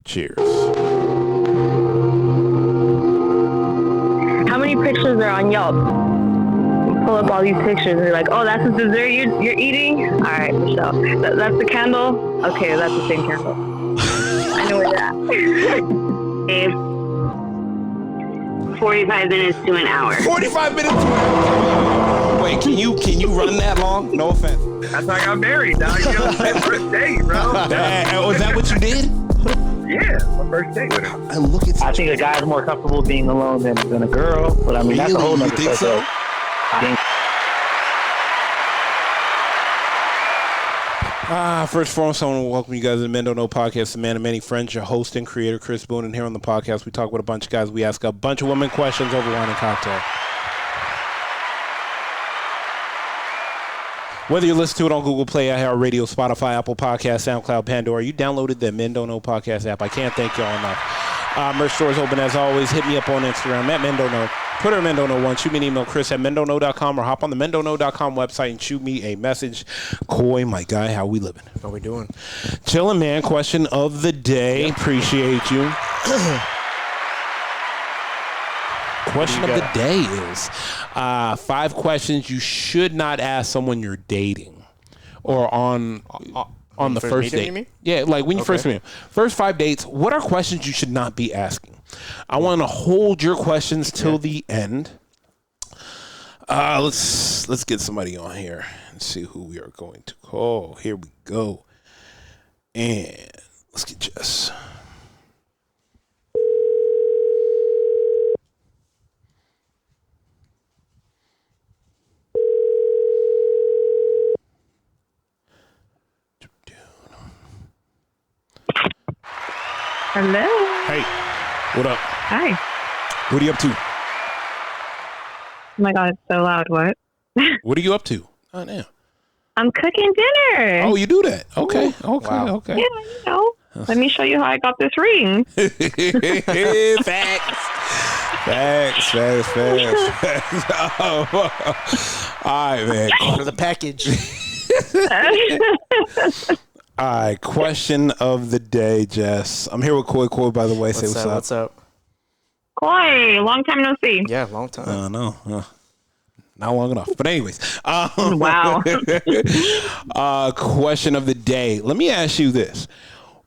Cheers. How many pictures are on Yelp? You pull up all these pictures and you're like, oh, that's the dessert you're eating? All right, Michelle. That's the candle? Okay, that's the same candle. I know where you're at. 45 minutes to an hour. 45 minutes to an hour. Wait, can you run that long? No offense. That's how I got married. Now you know, first date, bro. Was that what you did? Yeah, my first date with her. And look at I think a guy's more comfortable being alone than a girl, but I mean, that's a whole really? nother You think so? subject. I think First and foremost, I want to welcome you guys to the Men Don't Know podcast, the man of many friends, your host and creator, Chris Boone. And here on the podcast, we talk with a bunch of guys. We ask a bunch of women questions over wine and cocktail. Whether you listen to it on Google Play, iHeartRadio, Spotify, Apple Podcasts, SoundCloud, Pandora, you downloaded the Men Don't Know podcast app. I can't thank y'all enough. Merch store is open as always. Hit me up on Instagram at Men Don't Know. Twitter, Men Don't Know 1. Shoot me an email, Chris at mendontknow.com, or hop on the mendontknow.com website and shoot me a message. Coy, my guy, how we living? How we doing? Chilling, man. Question of the day. Yep. Appreciate you. Question of the day is 5 questions you should not ask someone you're dating or on the first date. You mean? Yeah, like when you first meet them. First 5 dates, what are questions you should not be asking? I want to hold your questions till the end. Let's get somebody on here and see who we are going to call. Here we go. And let's get Jess. Hello. Hey, what up? Hi. What are you up to? Oh my God, it's so loud. What? What are you up to? Oh, damn. I'm cooking dinner. Oh, you do that? Okay. Okay. Wow. Okay. Yeah, you know. Let me show you how I got this ring. Facts. Oh. All right, man. For the package. All right, question of the day, Jess. I'm here with Coy. Coy, by the way, say what's up. What's up? Coy, long time no see. Yeah, long time. No, not long enough. But anyways, Wow. question of the day. Let me ask you this: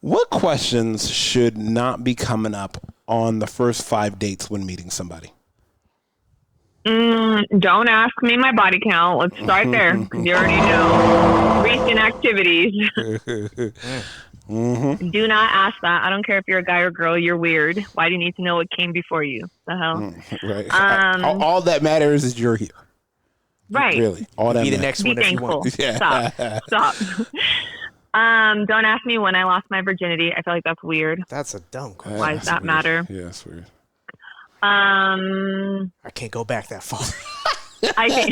what questions should not be coming up on the first 5 dates when meeting somebody? Don't ask me my body count. Let's start there. You already know recent activities. Do not ask that. I don't care if you're a guy or girl. You're weird. Why do you need to know what came before you? The hell? Right. All that matters is you're here. Right. Really. All that Be the matters. next Be one if you thankful. want. Yeah. Stop. Don't ask me when I lost my virginity. I feel like that's weird. That's a dumb question. Why does that matter? Yeah, that's weird. I can't go back that far. I think.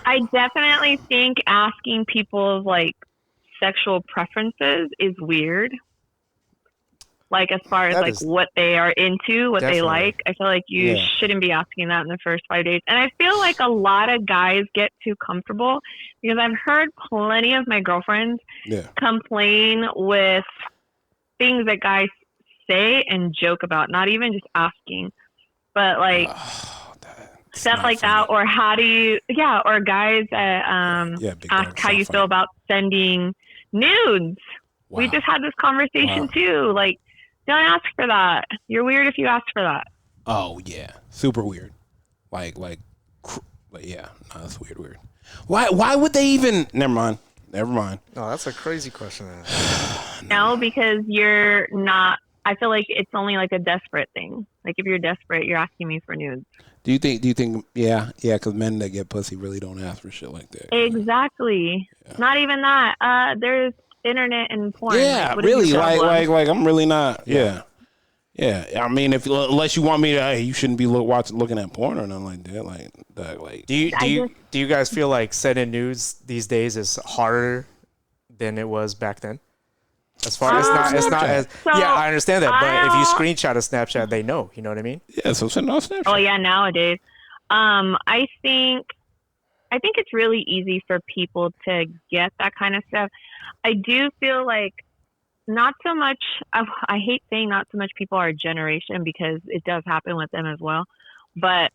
I definitely think asking people's like sexual preferences is weird. Like as far as like what they are into, what they like. I feel like you shouldn't be asking that in the first 5 days. And I feel like a lot of guys get too comfortable because I've heard plenty of my girlfriends complain with things that guys say and joke about, not even just asking, but like stuff like that. Or how do you, or guys that ask how you feel about sending nudes. Wow. We just had this conversation too. Like, don't ask for that. You're weird if you ask for that. Oh yeah, super weird. Like yeah, no, that's weird. Why would they even? Never mind. No, that's a crazy question. No, because you're not. I feel like it's only like a desperate thing. Like if you're desperate, you're asking me for nudes. Do you think? Yeah, because men that get pussy really don't ask for shit like that. Exactly. Yeah. Not even that. There's internet and porn. Yeah, like, really. Like I'm really not. Yeah. I mean, unless you want me to, hey, you shouldn't be looking at porn or nothing like that. Like, do you guys feel like sending nudes these days is harder than it was back then? As far as it's not as I understand that, but if you screenshot a Snapchat, they know. You know what I mean? Yeah, so send off Snapchat. Oh yeah, nowadays, I think it's really easy for people to get that kind of stuff. I do feel like not so much, I hate saying not so much people our generation because it does happen with them as well. But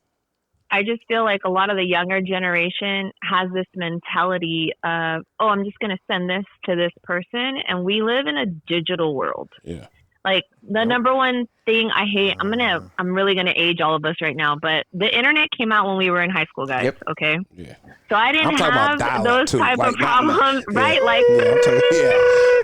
I just feel like a lot of the younger generation has this mentality of, oh, I'm just going to send this to this person. And we live in a digital world. Yeah. Like the number one thing I hate, I'm really going to age all of us right now, but the internet came out when we were in high school, guys. Yep. Okay. Yeah. So I didn't have those type of problems, right? Like, I'm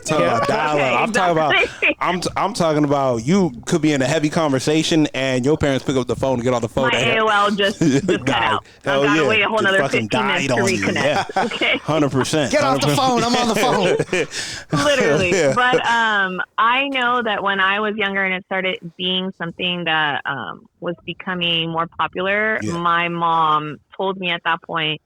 talking about dial-up. Okay, I'm talking about you could be in a heavy conversation and your parents pick up the phone and get on the phone. my AOL just cut out. I gotta wait a whole another 15 minutes to reconnect. Yeah. Okay. 100%. Get off the phone. I'm on the phone. Literally. Yeah. But I know that when I was younger and it started being something that was becoming more popular, my mom told me at that point,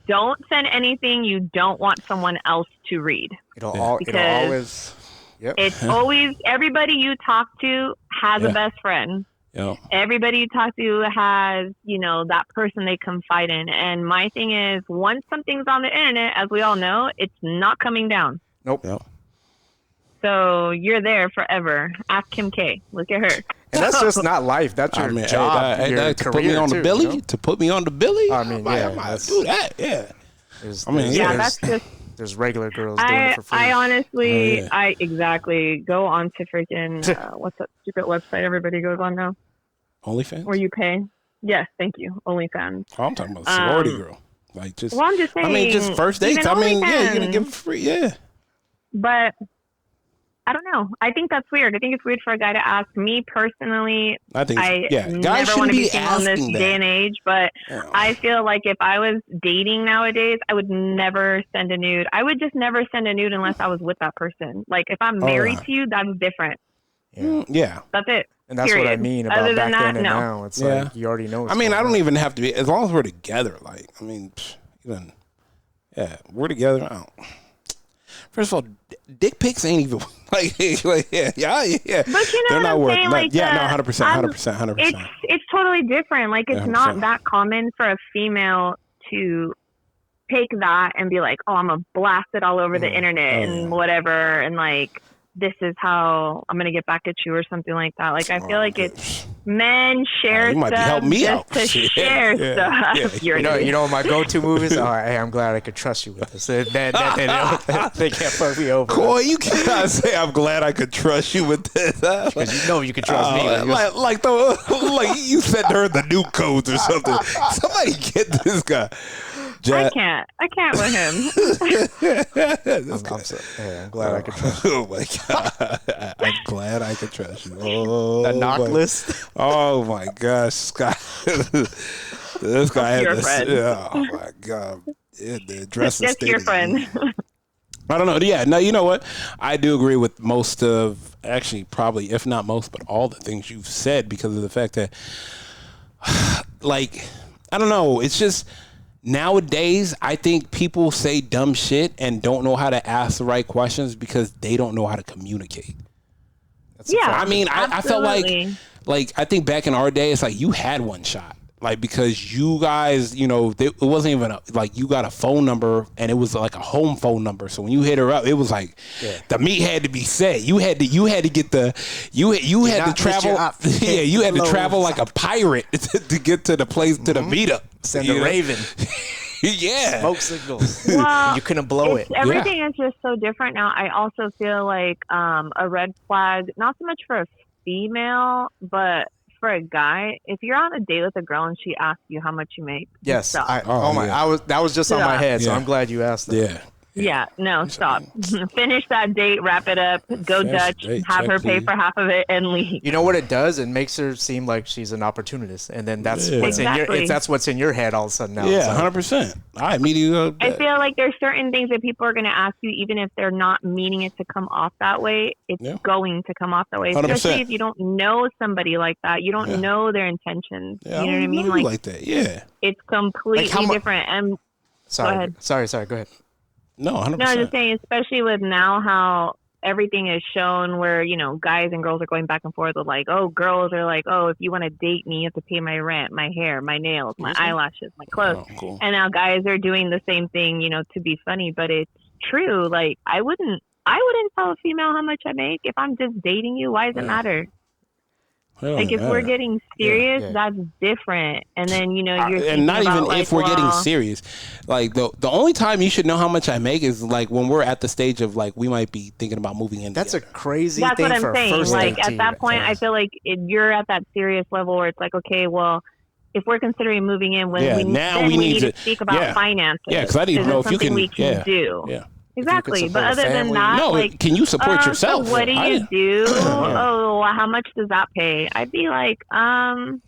don't send anything you don't want someone else to read. It'll always. Yep. It's always, everybody you talk to has a best friend. Yeah. Everybody you talk to has, that person they confide in. And my thing is, once something's on the internet, as we all know, it's not coming down. Nope. Yeah. So you're there forever. Ask Kim K. Look at her. And that's just not life. That's your job. Your to career put me on too, the Billy. you know? To put me on the Billy. I mean, I might do that. Yeah. That's just. There's regular girls doing it for free. I honestly, I exactly go on to freaking what's that stupid website everybody goes on now? OnlyFans. Where you pay? Yes, thank you. OnlyFans. Oh, I'm talking about sorority girl. Like just. Well, I'm just saying. I mean, just first dates. I mean, you're gonna give it free. Yeah. But I don't know. I think that's weird. I think it's weird for a guy to ask. Me personally, I think guys never want to be single in this that. day and age. But I feel like if I was dating nowadays, I would never send a nude. I would just never send a nude unless I was with that person. Like if I'm married to you, that's different. Yeah. That's it. And that's Period. what I mean about Other than back that, then and no. now. It's like you already know. I mean, I don't even have to be, as long as we're together. Like, I mean, we're together. I don't. First of all, dick pics ain't even like yeah. But you know they're what not I'm worth. saying? Like, 100%. It's totally different. Like it's 100%. not that common for a female to take that and be like, oh, I'm gonna blast it all over the internet and whatever, and like this is how I'm gonna get back at you or something like that. Like I feel like it's men share you might be stuff helping me just out. to share stuff. You know what my go-to move is? All right, hey, I'm glad I could trust you with this. They can't fuck me over. Coy, you cannot say I'm glad I could trust you with this. Because you know you could trust me. Like you sent her the new codes or something. Somebody get this guy. I can't with him. I'm glad I could trust you. Oh my god! I'm glad I could trust you. Oh, the knock list. Oh my gosh, Scott! This guy had your this. friend. Oh my god! The address Just your friend. I don't know. Yeah, no. You know what? I do agree with most of, actually, probably if not most, but all the things you've said because of the fact that, like, I don't know. It's just. Nowadays, I think people say dumb shit and don't know how to ask the right questions because they don't know how to communicate. I mean, I felt like I think back in our day, it's like you had one shot. Like, because you guys, it wasn't even like you got a phone number and it was like a home phone number. So when you hit her up, it was like the meet had to be set. You had to get you had to travel. Yeah, you had to travel like a pirate to get to the place, to the meetup. Send a raven. Yeah. Smoke signals. Well, you couldn't blow it. Everything is just so different now. I also feel like a red flag, not so much for a female, but for a guy, if you're on a date with a girl and she asks you how much you make, yes, stop. that was just on my head, so I'm glad you asked that. Yeah, no, stop. Finish that date, wrap it up, go Dutch, have her pay for half of it, and leave. You know what it does? It makes her seem like she's an opportunist, and then that's what's in your head all of a sudden now. Yeah, 100%. I immediately. I feel like there's certain things that people are going to ask you, even if they're not meaning it to come off that way. It's going to come off that way, 100%. especially if you don't know somebody like that. You don't know their intentions. Yeah, you know what I mean? Like that. Yeah. It's completely different. And sorry, go ahead. No, 100%. No, I'm just saying, especially with now how everything is shown where, guys and girls are going back and forth with like, oh, girls are like, oh, if you want to date me, you have to pay my rent, my hair, my nails, my eyelashes, my clothes. Oh, cool. And now guys are doing the same thing, to be funny, but it's true. Like, I wouldn't tell a female how much I make if I'm just dating you. Why does it matter? Like, if we're getting serious, that's different. And then, you know, you're and not even about, if we're getting serious. Like, the only time you should know how much I make is like when we're at the stage of like we might be thinking about moving in. That's together. a crazy That's thing what I'm for saying. first Like, date at that point, I feel like you're at that serious level where it's like, okay, well, if we're considering moving in, when we need to speak about finances. Yeah, because I need to know if you can. We can do. Yeah. Exactly, but other than that, no, like, can you support yourself? So what do you do? Oh, how much does that pay? I'd be like, the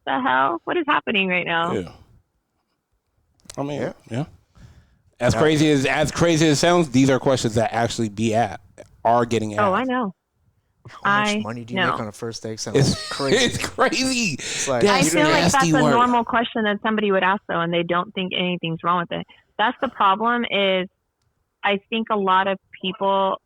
hell? What is happening right now? Yeah. I mean, yeah. As crazy as it sounds, these are questions that actually are getting asked. Oh, I know. How much money do you make on a first date? Sounds crazy. It's crazy. It's like, I feel like that's a normal question that somebody would ask, though, and they don't think anything's wrong with it. That's the problem is, I think a lot of people,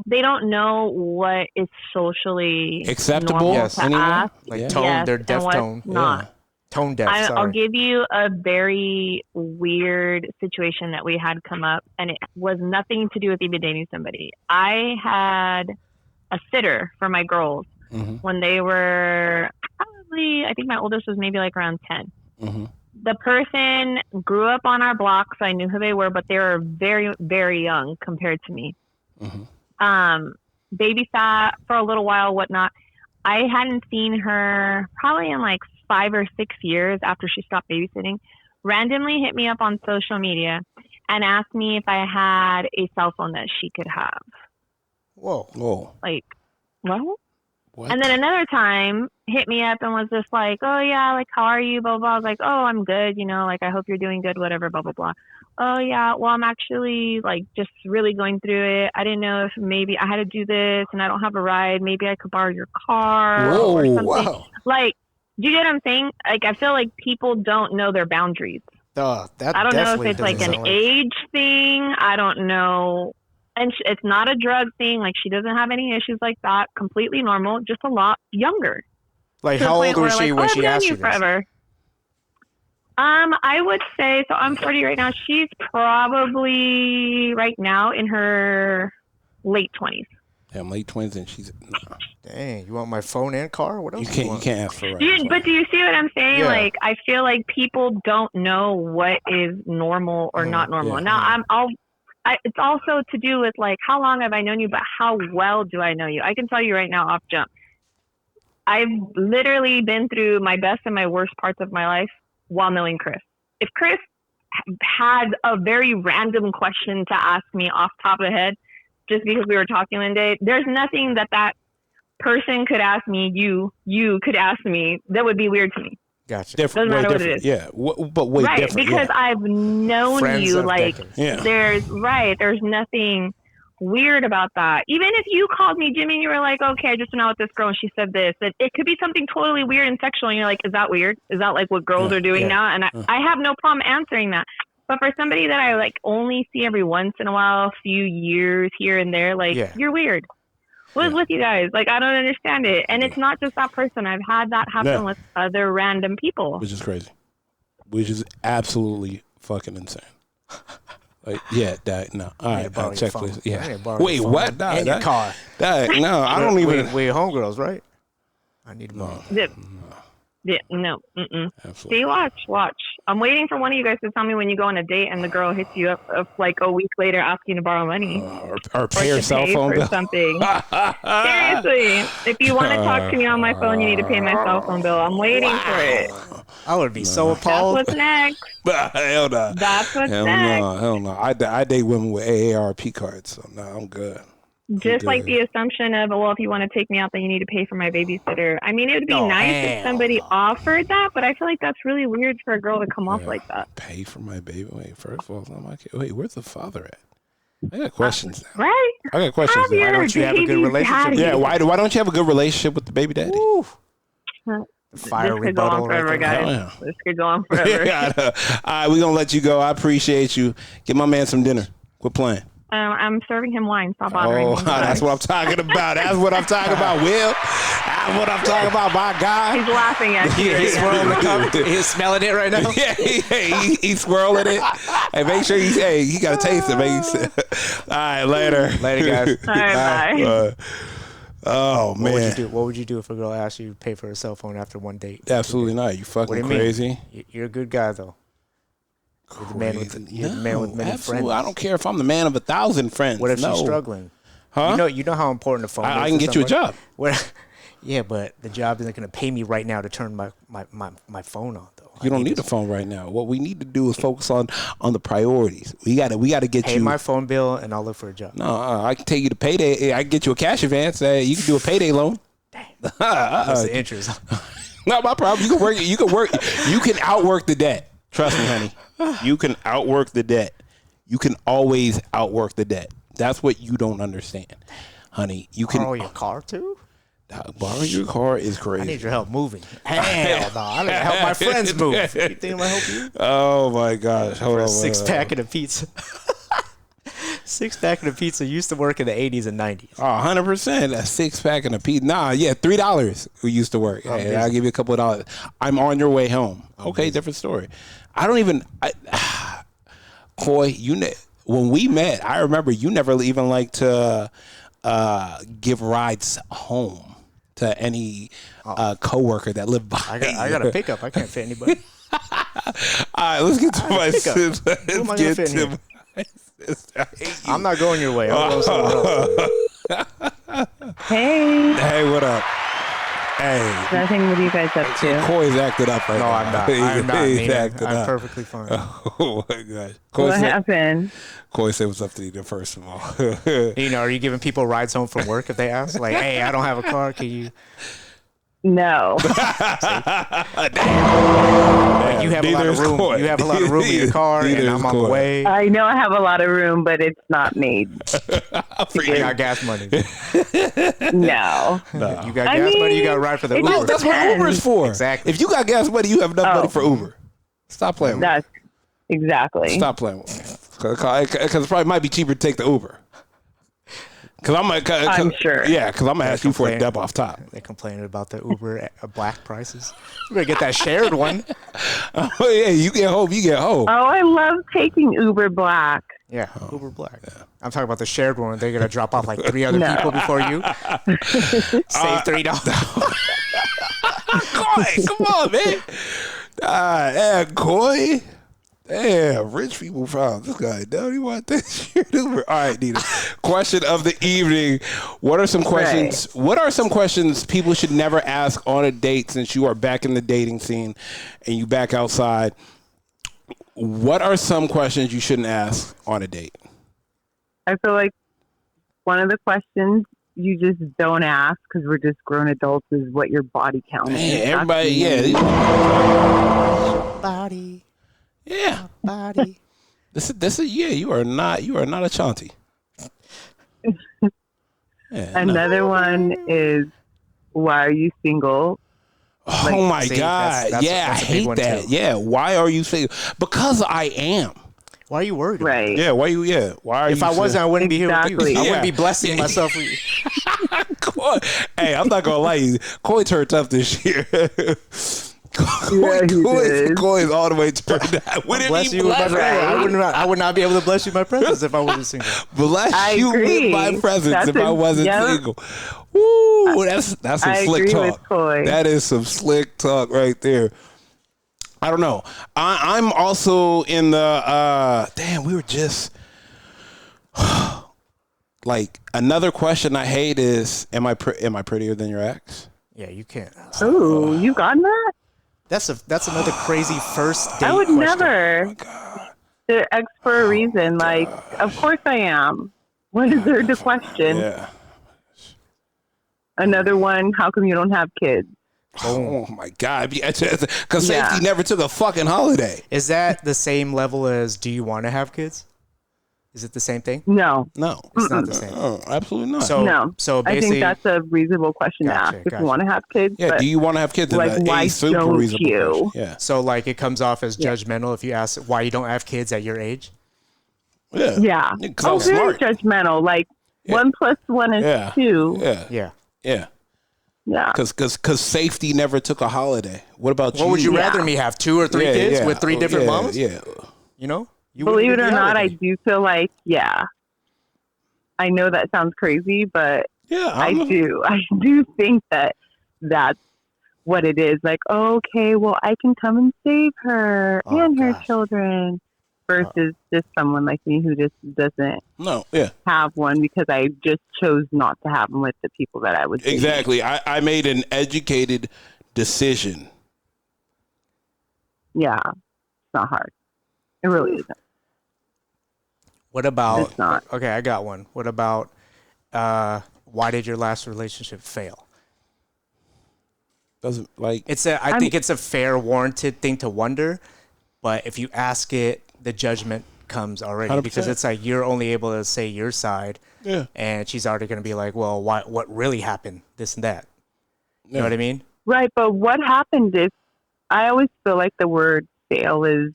they don't know what is socially acceptable. To ask. Like tone, they're deaf tone. Not. Tone deaf. I'll give you a very weird situation that we had come up, and it was nothing to do with even dating somebody. I had a sitter for my girls when they were probably, I think my oldest was maybe like around 10. Mm-hmm. The person grew up on our block, so I knew who they were, but they were very, very young compared to me. Mm-hmm. Babysat for a little while, whatnot. I hadn't seen her probably in like 5 or 6 years after she stopped babysitting. Randomly hit me up on social media and asked me if I had a cell phone that she could have. Whoa. Like, what? And then another time hit me up and was just like, oh yeah, like, how are you, blah, blah. I was like, oh, I'm good, you know, like, I hope you're doing good, whatever, blah, blah, blah. Oh yeah, well, I'm actually like just really going through it. I didn't know if maybe I had to do this and I don't have a ride. Maybe I could borrow your car or something. Wow. Like, do you get what I'm saying? Like, I feel like people don't know their boundaries. I don't know if it's like an age thing. I don't know. And it's not a drug thing. Like, she doesn't have any issues like that. Completely normal. Just a lot younger. Like, how old was she when she asked you this? Forever. I would say, so I'm 40 right now. She's probably right now in her late 20s. Yeah, I'm late 20s and she's... Dang, you want my phone and car? What else you can't ask for right. But do you see what I'm saying? Yeah. Like, I feel like people don't know what is normal or not normal. Now, it's also to do with, like, how long have I known you, but how well do I know you? I can tell you right now off jump. I've literally been through my best and my worst parts of my life while knowing Chris. If Chris had a very random question to ask me off top of the head, just because we were talking one day, there's nothing that person could ask me, you could ask me, that would be weird to me. Gotcha. Doesn't matter what it is. Yeah, but way right, different. Because I've known Friends you, like, there's nothing weird about that. Even if you called me, Jimmy, and you were like, okay, I just went out with this girl and she said this, that it could be something totally weird and sexual, and you're like, is that weird? Is that like what girls are doing now? And I have no problem answering that. But for somebody that I like only see every once in a while, a few years here and there, like, you're weird. What is with you guys? Like, I don't understand it. And it's not just that person. I've had that happen with other random people. Which is crazy. Which is absolutely fucking insane. Like, no. All right, checklist. Yeah. Wait, what? In your car. No, I don't even. We're homegirls, right? I need more. No. See, watch. I'm waiting for one of you guys to tell me when you go on a date and the girl hits you up like a week later asking to borrow money or pay her cell phone bill or something. Seriously, if you want to talk to me on my phone, you need to pay my cell phone bill. I'm waiting for it. I would be so appalled. That's what's next. Hell no. That's what's next. Hell no. I date women with AARP cards, so no, I'm good. Just like the assumption of, well, if you want to take me out, then you need to pay for my babysitter. I mean, it would be nice if somebody offered that, but I feel like that's really weird for a girl to come off like that. Pay for my baby? Wait, first of all, it's not my kid. Wait, where's the father at? I got questions now. Right? I got questions now. Why don't you have a good relationship? Yeah, why don't you have a good relationship with the baby daddy? Fire this could go on forever, guys. This could go on forever. All right, we're going to let you go. I appreciate you. Get my man some dinner. Quit playing. I'm serving him wine. Stop bothering me. That's what I'm talking about. That's what I'm talking about, Will. What I'm talking about, my guy. He's laughing at you. He's swirling the cup. He's smelling it right now. He's swirling it. Hey, make sure he got to taste it, man. All right, later. Later, guys. All right, bye. Oh, man. What would you do? What would you do if a girl asked you to pay for a cell phone after one date? Absolutely not. You fucking What do you crazy. mean? You're a good guy, though. You're the man with many absolutely. friends. I don't care if I'm the man of 1,000 friends. What if no. she's struggling? Huh? You know how important the phone is. I can get you a job. Yeah, but the job isn't going to pay me right now to turn my phone on, though. You don't need a phone right now. What we need to do is focus on the priorities. We got to get pay you my phone bill, and I'll look for a job. No, I can take you to payday. I can get you a cash advance. You can do a payday loan. What's the interest? Not my problem. You can work. You can work. You can outwork the debt. Trust me, honey. You can outwork the debt. You can always outwork the debt. That's what you don't understand, honey. You can borrow your car too. Borrow your car is crazy. I need your help moving. Hell no, I need to help my friends move. You think I'm gonna help you? Oh my gosh! Hold on. A six-pack of a pizza. Six-pack of a pizza used to work in the 80s and 90s. Oh, 100%. A 6-pack and a pizza. Nah, yeah, $3 we used to work. Hey, I'll give you a couple of dollars. I'm on your way home. Okay, different story. I don't even. Coy, when we met, I remember you never even liked to give rides home to any coworker that lived by. I got a pickup. I can't fit anybody. All right, let's get to my sis. Who am I gonna fit in here? I'm not going your way. I'm going somewhere else. Hey, what up? Hey, nothing. What are you guys up to? Coy's acted up right No, now. I'm not. I'm not. He's Nina. acting I'm up. perfectly fine. Oh my gosh. What happened? Coy said what's up to you first of all. Are you giving people rides home from work if they ask? Like, hey, I don't have a car. Can you? No. You have a lot of room. Coy. You have a lot of room in your car, and I'm on the way. I know I have a lot of room, but it's not made. I got gas money. No. You got gas money. You got to ride for the Uber. No, that's what Uber's for. Exactly. If you got gas money, you have enough money for Uber. Stop playing with me. That's exactly. Stop playing with me. Because it probably might be cheaper to take the Uber. I'm sure. Yeah, because I'm going to ask you for a deb off top. They're complaining about the Uber black prices. You better get that shared one. Oh, yeah, you get home, you get home. Oh, I love taking Uber Black. Yeah, Uber black. Yeah. I'm talking about the shared one. They're going to drop off like 3 other people before you. Save $3. Coy, come on, man. Yeah, Coy. Damn, rich people found this guy. Don't he want this shit Uber? All right, Nina. Question of the evening. What are some questions? Right. What are some questions people should never ask on a date since you are back in the dating scene and you back outside? What are some questions you shouldn't ask on a date? I feel like one of the questions you just don't ask because we're just grown adults is what your body count is. Everybody, yeah. Body. Yeah. Body. This is you are not a chanty. Another one is, why are you single? Oh my God. That's I hate that. Too. Yeah. Why are you single? Because I am. Why are you worried? Right. Yeah. Why are you? If I wasn't, I wouldn't be here with you. I wouldn't be blessing myself with you. Hey, I'm not gonna lie. You, Coy turned tough this year. Coy's all the way turned out. Bless you with my presence. I would not be able to bless you with my presence if I wasn't single. Bless you with my presence if I wasn't single. Woo, that's some slick talk. That is some slick talk right there. I don't know. I'm also in the we were just like, another question I hate is, am I prettier than your ex? Yeah, you can't. Ooh, you got that? That's another crazy first date. I would question. never. The ex for a reason. Like, of course I am. What is there to question? Yeah. Another one. How come you don't have kids? Oh my God! Because safety never took a fucking holiday. Is that the same level as do you want to have kids? Is it the same thing? No. It's not the same. Oh, absolutely not. So I think that's a reasonable question to ask if you want to have kids. Yeah, but do you want to have kids? Like, why don't you? Yeah. So, like, it comes off as judgmental if you ask why you don't have kids at your age? Yeah. Yeah. Oh, very judgmental. Like, 1 + 1 is 2. Yeah. Yeah. Because safety never took a holiday. What about you? What would you rather me have 2 or 3 kids with 3 different moms? Yeah. You know? You Believe it or not, I reality. do feel like, I know that sounds crazy, but Yeah, I do think that that's what it is. Like, okay, well, I can come and save her and her children versus just someone like me who just doesn't have one because I just chose not to have them with the people that I was dating. Exactly. I made an educated decision. Yeah, it's not hard. It really isn't. What about, It's not. okay, I got one. What about, why did your last relationship fail? Doesn't like I think it's a fair, warranted thing to wonder, but if you ask it, the judgment comes already 100%. because it's like you're only able to say your side, and she's already going to be like, well, what really happened, this and that. You know what I mean? Right, but what happened is, I always feel like the word fail is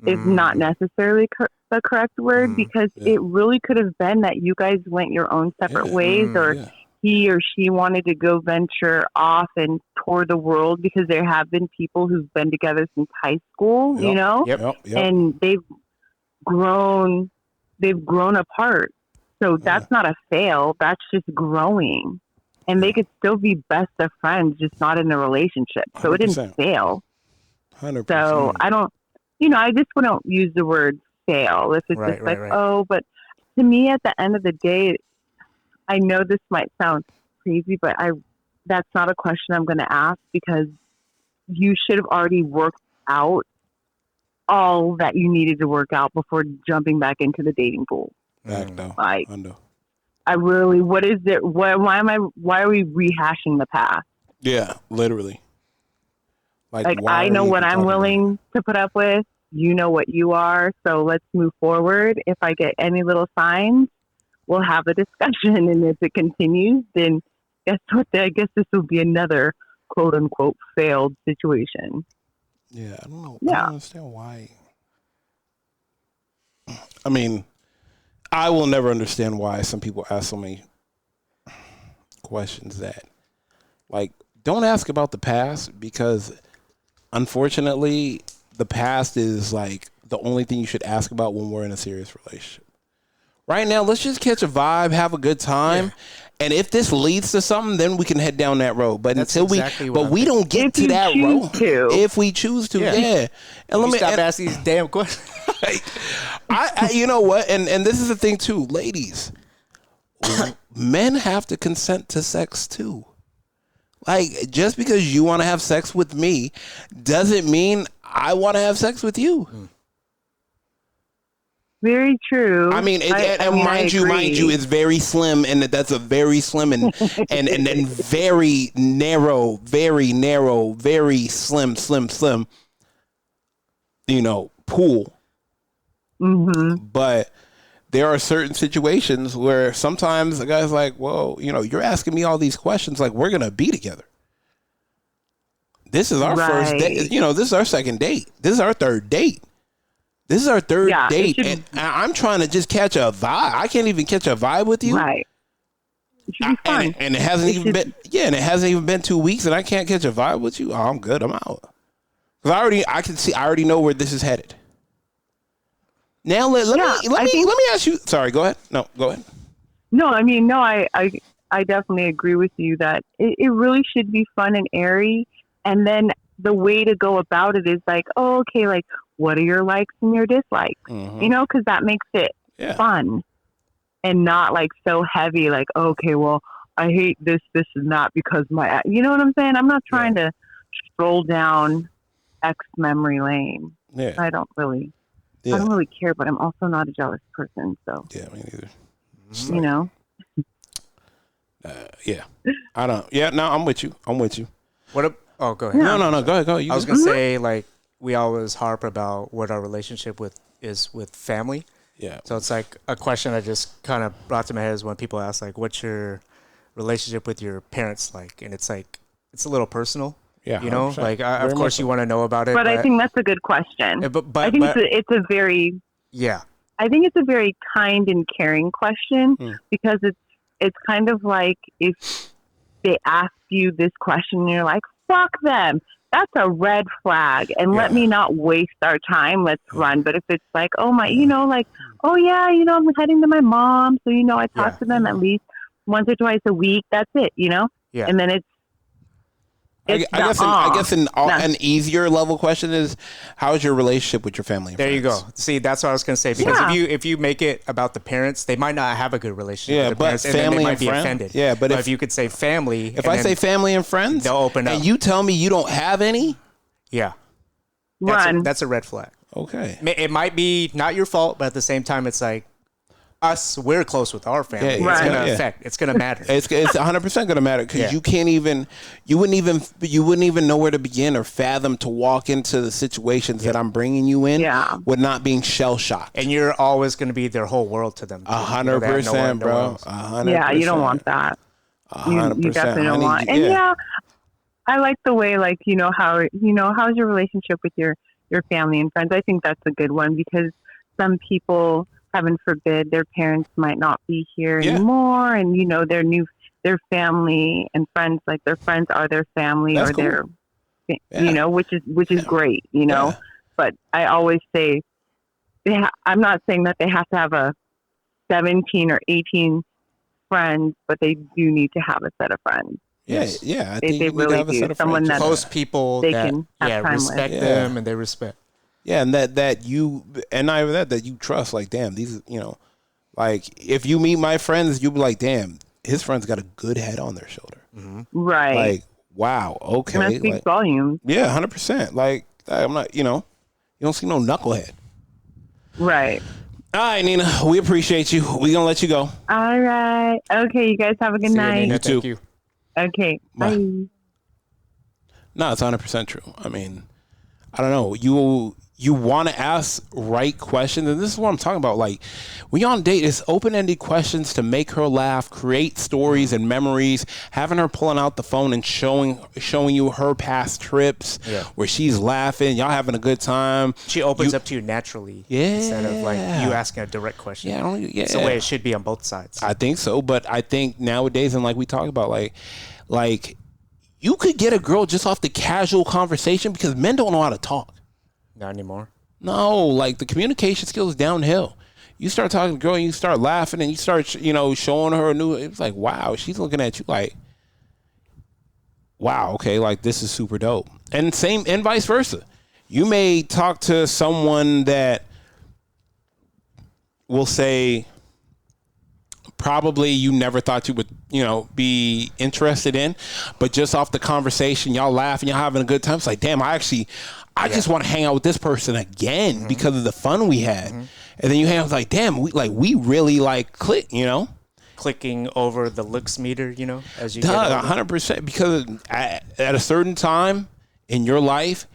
not necessarily the correct word because it really could have been that you guys went your own separate ways or he or she wanted to go venture off and tour the world because there have been people who've been together since high school, you know, and they've grown apart. So that's not a fail. That's just growing. And they could still be best of friends, just not in a relationship. So 100%. It didn't fail. 100%. So I don't, I just wouldn't use the word fail. If it's oh, but to me at the end of the day, I know this might sound crazy, but that's not a question I'm going to ask because you should have already worked out all that you needed to work out before jumping back into the dating pool. Like, I really, what is it? Why are we rehashing the past? Yeah, literally. Like I know what I'm willing to put up with. You know what you are. So let's move forward. If I get any little signs, we'll have a discussion. And if it continues, then guess what? I guess this will be another quote unquote failed situation. Yeah, I don't know. Yeah. I don't understand why. I mean, I will never understand why some people ask so many questions that, like, don't ask about the past because, unfortunately, the past is, like, the only thing you should ask about when we're in a serious relationship. Right now, let's just catch a vibe, have a good time, and if this leads to something, then we can head down that road. But we don't get to that road if we choose to. Yeah. And let me stop asking these damn questions. I you know what? And this is the thing too, ladies. Men have to consent to sex too. Like, just because you want to have sex with me doesn't mean I want to have sex with you. Very true. I mean, mind you, it's very slim, and that's a very slim and then very narrow, very slim, pool. Mm-hmm. But there are certain situations where sometimes the guy's like, well, you're asking me all these questions like we're going to be together. This is our first date. This is our second date. This is our third date. This is our third date. And I'm trying to just catch a vibe. I can't even catch a vibe with you. Right. It should be fun. And it hasn't even been 2 weeks and I can't catch a vibe with you. Oh, I'm good. I'm out. Because I already know where this is headed. Now let me ask you. Sorry, go ahead. No, go ahead. No, I mean, I definitely agree with you that it really should be fun and airy. And then the way to go about it is like, oh, okay, like, what are your likes and your dislikes? Mm-hmm. Because that makes it fun and not like so heavy. Like, okay, well, I hate this and that because you know what I'm saying? I'm not trying to stroll down X memory lane. Yeah. I don't really care, but I'm also not a jealous person. So yeah, me neither. Yeah. I don't. Yeah, no, I'm with you. Oh, go ahead. No, go ahead. I was gonna say, like, we always harp about what our relationship is with family. Yeah. So it's like a question I just kind of brought to my head is when people ask, like, what's your relationship with your parents like? And it's like, it's a little personal. Yeah. 100%. Like, of course you want to know about it. But I think that's a good question. But I think it's a very I think it's a very kind and caring question because it's kind of like if they ask you this question and you're like, fuck them, that's a red flag. And let me not waste our time. Let's run. But if it's like, oh my, oh yeah, I'm heading to my mom. So, I talk to them at least once or twice a week. That's it, Yeah. And then it's I guess an easier level question is, how's your relationship with your family and There friends? you go. See, that's what I was going to say. Because if you make it about the parents, they might not have a good relationship with their parents, and then they might be offended. Yeah, but if you could say family. If I say family and friends, they'll open up. And you tell me you don't have any? Yeah. Run. That's a red flag. Okay. It might be not your fault, but at the same time, it's like, we're close with our family. Yeah, it's going to affect. It's going to matter. It's 100% going to matter because you wouldn't even know where to begin or fathom to walk into the situations that I'm bringing you in with not being shell shocked. And you're always going to be their whole world to them. 100%, bro. 100%. Yeah, you don't want that. 100%. You definitely don't want. And I like the way, how's your relationship with your family and friends? I think that's a good one because some people, heaven forbid, their parents might not be here anymore, and their family and friends, like their friends are their family. That's or their, which is great, But I always say, I'm not saying that they have to have a 17 or 18 friends, but they do need to have a set of friends. I think they really do. Someone that close people they that can have time respect with. them and they respect. Yeah, and that you trust, like, damn, these, like, if you meet my friends, you'll be like, damn, his friend's got a good head on their shoulder. Mm-hmm. Right. Like, wow, okay. And that speaks volumes. Yeah, 100%. Like, I'm not, you don't see no knucklehead. Right. All right, Nina, we appreciate you. We're going to let you go. All right. Okay, you guys have a good night. You too. Thank you. Okay, bye. No, it's 100% true. I mean, I don't know. You want to ask right questions, and this is what I'm talking about. Like, when you're on a date, it's open-ended questions to make her laugh, create stories and memories, having her pulling out the phone and showing you her past trips where she's laughing, y'all having a good time. She opens up to you naturally instead of like you asking a direct question. It's the way it should be on both sides. I think so, but I think nowadays, and like we talk about, like you could get a girl just off the casual conversation because men don't know how to talk. Not anymore. No, like the communication skills downhill. You start talking to a girl and you start laughing and you start, showing her a new, it's like, wow, she's looking at you like, wow, okay, like this is super dope. And vice versa. You may talk to someone that will say probably you never thought you would, be interested in, but just off the conversation, y'all laughing, y'all having a good time. It's like, damn, I just want to hang out with this person again because of the fun we had. And then you hang out like, damn, we really click, Clicking over the looks meter, as you get 100%, because at a certain time in your life,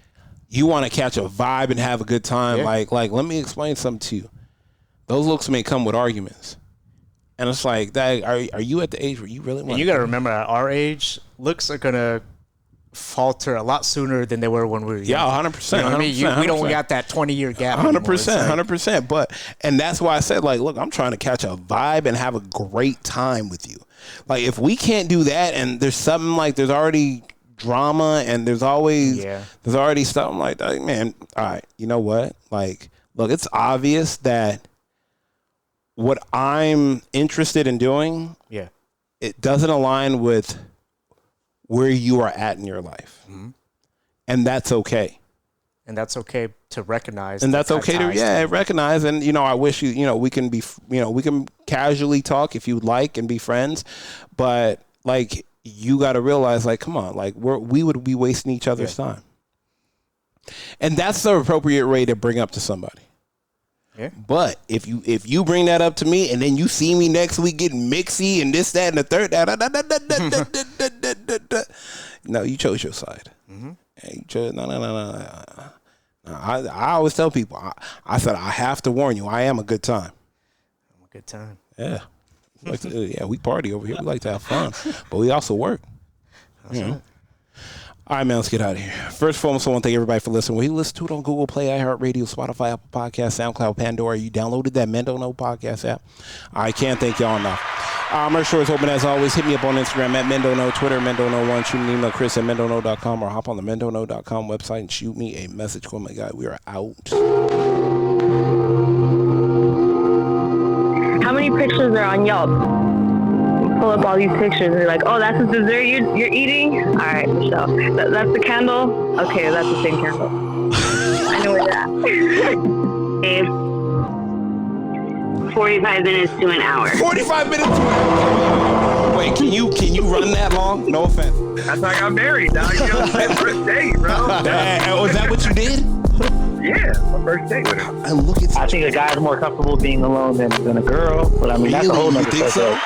you want to catch a vibe and have a good time. Like, let me explain something to you. Those looks may come with arguments. And it's like, that. Are you at the age where you really want? And you got to remember, at our age, looks are gonna falter a lot sooner than they were when we were young. Yeah, 100%. You know what I mean? We don't got that 20-year gap. 100%. And that's why I said, look, I'm trying to catch a vibe and have a great time with you. Like, if we can't do that, and there's something there's already drama, and there's already something like that, man. All right, you know what? Like, look, it's obvious that what I'm interested in doing, it doesn't align with where you are at in your life. And that's okay. And that's okay to recognize. And that's okay to recognize. And, I wish we can be, we can casually talk if you'd like and be friends. But you got to realize, come on, we would be wasting each other's time. And that's the appropriate way to bring up to somebody. Yeah. But if you bring that up to me and then you see me next week getting mixy and this, that, and the third, no, you chose your side. You chose no. I always tell people, I said I have to warn you, I am a good time. I'm a good time. Yeah, we party over here. We like to have fun, but we also work. Right. All right, man, let's get out of here. First and foremost, I want to thank everybody for listening. We listen to it on Google Play, iHeartRadio, Spotify, Apple Podcasts, SoundCloud, Pandora. You downloaded that Men Don't Know podcast app. I can't thank y'all enough. Merch store is open as always. Hit me up on Instagram at Mendono, Twitter Mendono1. Shoot me an email, Chris at Mendono.com, or hop on the Mendono.com website and shoot me a message. Oh my God, we are out. How many pictures are on Yelp? Pull up all these pictures and you're like, oh, that's the dessert you're eating? All right, Michelle. That's the candle? Okay, that's the same candle. I know where that. 45 minutes to an hour. 45 minutes to an hour. Wait, can you run that long? No offense. That's how I got married, dog. You know, it's first date, bro. Was that what you did? Yeah, my first date with her. And look at I think a guy's more comfortable being alone than a girl, but I mean, that's a whole nother You think so? subject.